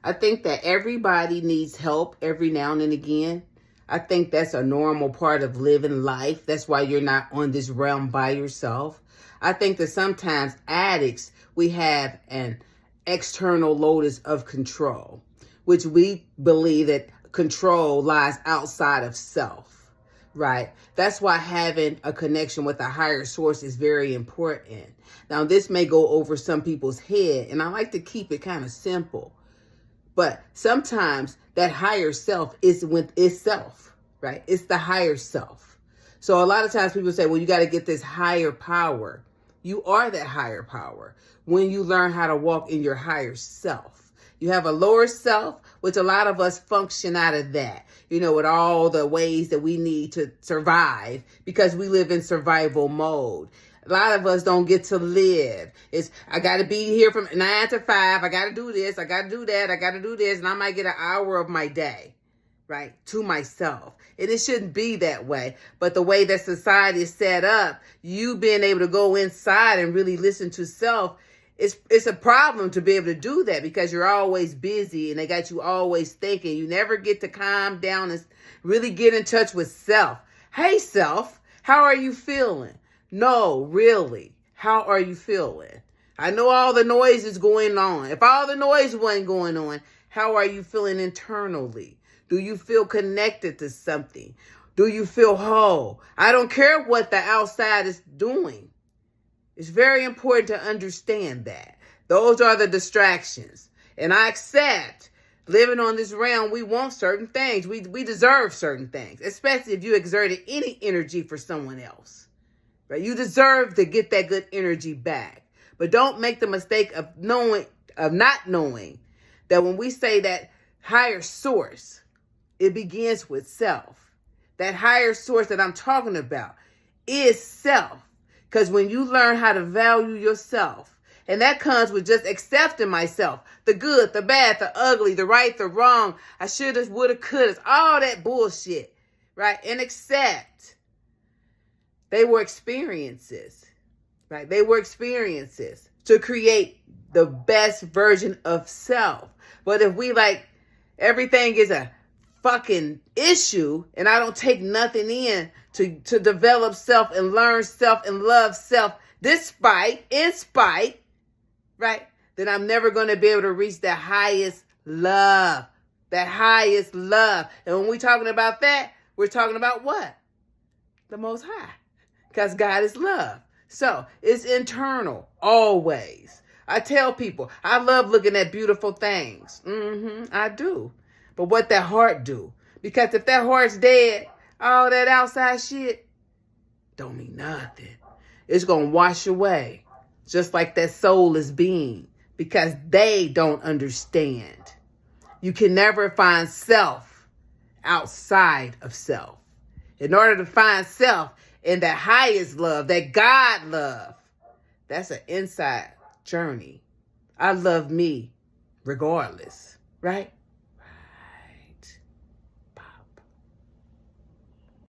I think that everybody needs help every now and again. I think that's a normal part of living life. That's why you're not on this realm by yourself. I think that sometimes addicts, we have an external locus of control, which we believe that control lies outside of self, right? That's why having a connection with a higher source is very important. Now, this may go over some people's head, and I like to keep it kind of simple. But sometimes that higher self is with itself, right? It's the higher self. So a lot of times people say, well, you got to get this higher power. You are that higher power when you learn how to walk in your higher self. You have a lower self, which a lot of us function out of that, with all the ways that we need to survive because we live in survival mode. A lot of us don't get to live. I got to be here from 9 to 5. I got to do this. I got to do that. I got to do this. And I might get an hour of my day, right, to myself. And it shouldn't be that way. But the way that society is set up, you being able to go inside and really listen to self, it's a problem to be able to do that because you're always busy and they got you always thinking. You never get to calm down and really get in touch with self. Hey, self, how are you feeling? No, really. How are you feeling? I know all the noise is going on. If all the noise wasn't going on, how are you feeling internally? Do you feel connected to something? Do you feel whole? I don't care what the outside is doing. It's very important to understand that. Those are the distractions. And I accept living on this realm, we want certain things. We deserve certain things, especially if you exerted any energy for someone else. Right? You deserve to get that good energy back. But don't make the mistake of not knowing that when we say that higher source, it begins with self. That higher source that I'm talking about is self. Because when you learn how to value yourself, and that comes with just accepting myself, the good, the bad, the ugly, the right, the wrong, I shoulda, woulda, coulda, all that bullshit, right? And accept. They were experiences, right? They were experiences to create the best version of self. But if we everything is a fucking issue and I don't take nothing in to develop self and learn self and love self, in spite, right? Then I'm never going to be able to reach that highest love. That highest love. And when we're talking about that, we're talking about what? The Most High. Because God is love. So it's internal, always. I tell people, I love looking at beautiful things. I do. But what that heart do? Because if that heart's dead, all that outside shit don't mean nothing. It's going to wash away. Just like that soul is being. Because they don't understand. You can never find self outside of self. In order to find self, and the highest love, that God love, that's an inside journey. I love me regardless, right?